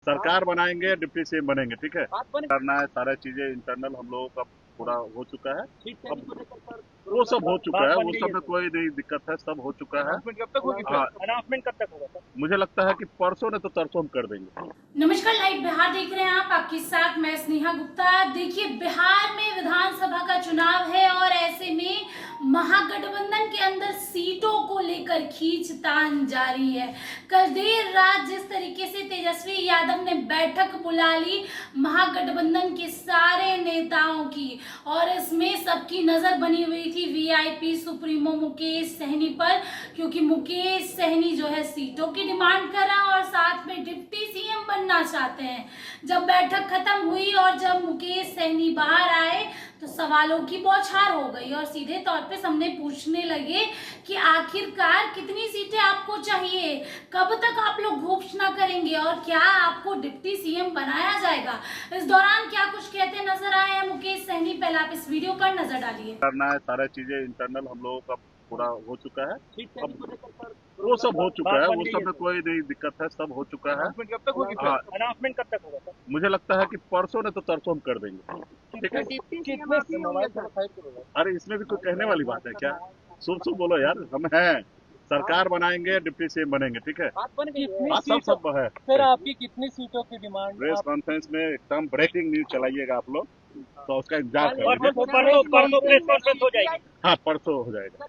सरकार बनाएंगे, deputy CM बनेंगे, ठीक है। करना है, सारा चीजें इंटरनल हम लोगों का पूरा हो चुका है। अब वो सब हो चुका है, वो सब में कोई नहीं दिक्कत है, सब हो चुका है। कब तक होगी? हाँ, अनाउंसमेंट कब तक होगा सर? मुझे लगता है कि परसों ने तो तरसों हम कर देंगे। नमस्कार, लाइव बिहार देख रहे हैं आप, आपके साथ मैं स्नेहा गुप्ता। देखिए, बिहार में विधानसभा का चुनाव है और ऐसे में महागठबंधन के अंदर सीटों को लेकर खींचतान जारी है। कल देर रात जिस तरीके से तेजस्वी यादव ने बैठक बुला ली महागठबंधन के सारे नेताओं की, और इसमें सबकी नजर बनी हुई थी वीआईपी सुप्रीमो मुकेश सहनी पर, क्योंकि मुकेश सहनी जो है सीटों की डिमांड कर रहा है और साथ में डिप्टी सीएम बनना चाहते हैं। जब बैठक खत्म हुई और जब मुकेश सहनी बाहर आए तो सवालों की बौछार हो गई और सीधे तौर पे सामने पूछने लगे कि आखिरकार कितनी सीटें आपको चाहिए, कब तक आप लोग घोषणा करेंगे और क्या आपको डिप्टी सीएम बनाया जाएगा। इस दौरान क्या कुछ कहते नजर आए हैं मुकेश सहनी, पहले आप इस वीडियो पर नजर डालिए। करना है, सारा चीजें इंटरनल हम लोगों का पूरा हो चुका है। अब वो सब हो चुका है, वो सब में कोई नहीं दिक्कत है, सब हो चुका है। कब तक होगी? हाँ, अनाउंसमेंट कब तक होगा सर? मुझे लगता है कि परसों ने तो तरसों हम कर देंगे, ठीक है। अरे इसमें भी कोई कहने वाली बात है क्या? शुभ शुभ बोलो यार, हम हैं, सरकार बनाएंगे, डिप्टी सीएम बनेंगे, ठीक है। हाँ, सब है। सर आपकी कितनी सीटों की डिमांड? प्रेस कॉन्फ्रेंस में एकदम ब्रेकिंग न्यूज चलाइएगा आप लोग, तो उसका इंतजार कर लीजिए। परसों प्रेस कॉन्फ्रेंस हो जाएगी। हाँ, परसों हो जाएगा।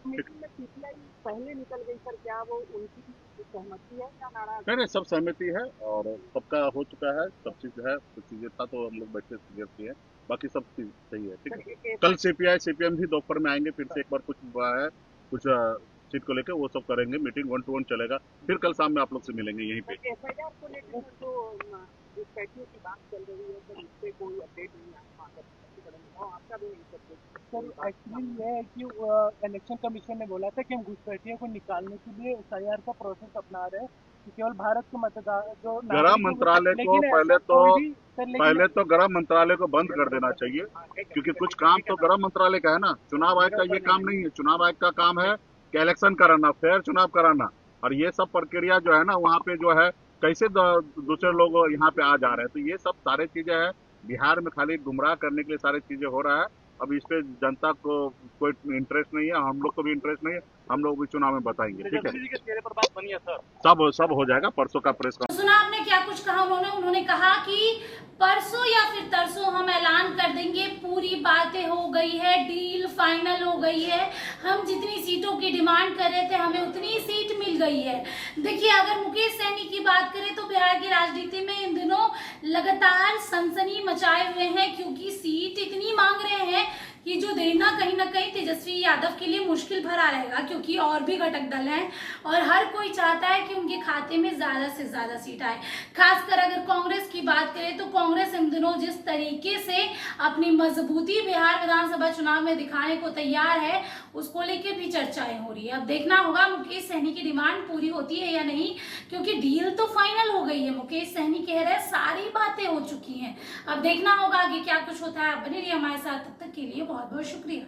पहले निकल गई सर, क्या वो उनकी सहमति है या नाराज? नहीं, सब सहमति है और सबका हो चुका है, सब चीज है। कुछ चीजें था तो हम लोग बैठे क्लियर किए हैं, बाकी सब चीज सही है, ठीक है। कल सीपीआई सीपीएम भी दोपहर में आएंगे, फिर से एक बार कुछ हुआ है, कुछ सीट को लेकर वो सब करेंगे, मीटिंग 1 to 1 चलेगा, फिर कल शाम में आप लोग से मिलेंगे यहीं पे। एफआईआर को लेकर जो घुसपैठियों की बात चल रही है सर, इस पे कोई अपडेट नहीं आ आपका भी नहीं सकते सर। एक्चुअली ये है कि इलेक्शन कमीशन ने बोला था कि हम घुसपैठियों को निकालने के लिए एसआईआर का प्रोसेस अपना रहे हैं कि केवल भारत के मतदाता जो गृह मंत्रालय को पहले तो गृह मंत्रालय को बंद कर देना चाहिए, क्योंकि कुछ काम तो गृह मंत्रालय का है ना, चुनाव आयोग का ये काम नहीं है। चुनाव आयोग का काम है कि इलेक्शन कराना, फेयर चुनाव कराना, और ये सब प्रक्रिया जो है ना वहाँ पे जो है कैसे दूसरे लोग यहाँ पे आ जा रहे हैं, तो ये सब सारे चीजें है बिहार में, खाली गुमराह करने के लिए सारी चीजें हो रहा है। अब इस पे जनता को कोई इंटरेस्ट नहीं है, हम लोग को भी इंटरेस्ट नहीं है, हम लोग भी चुनाव में बताएंगे, ठीक है। चेहरे पर बात बनी है सर। सब हो जाएगा परसों का प्रेस कॉन्फ्रेंस। सुना आपने क्या कुछ कहा उन्होंने कहा कि परसों या फिर तरसों हम ऐलान कर देंगे, पूरी बातें हो गई है, डील फाइनल हो गई है, हम जितनी सीटों की डिमांड कर रहे थे हमें उतनी सीट मिल गई है। देखिए, अगर मुकेश सहनी की बात करें तो बिहार की राजनीति में इन दिनों लगातार सनसनी मचाए हुए हैं, क्योंकि सीट इतनी मांग रहे हैं कि जो देना कहीं ना कहीं तेजस्वी यादव के लिए मुश्किल भरा रहेगा, क्योंकि और भी घटक दल हैं और हर कोई चाहता है कि उनके खाते में ज्यादा से ज्यादा सीट आए। खासकर अगर कांग्रेस की बात करें तो कांग्रेस इन दिनों जिस तरीके से अपनी मजबूती बिहार विधानसभा चुनाव में दिखाने को तैयार है, उसको लेकर भी चर्चाएं हो रही है। अब देखना होगा मुकेश सहनी की डिमांड पूरी होती है या नहीं, क्योंकि डील तो फाइनल हो गई है। मुकेश सहनी कह रहे हैं सारी बातें हो चुकी हैं। अब देखना होगा आगे क्या कुछ होता है। आप बने रहिए हमारे साथ, तब तक के लिए बहुत बहुत शुक्रिया।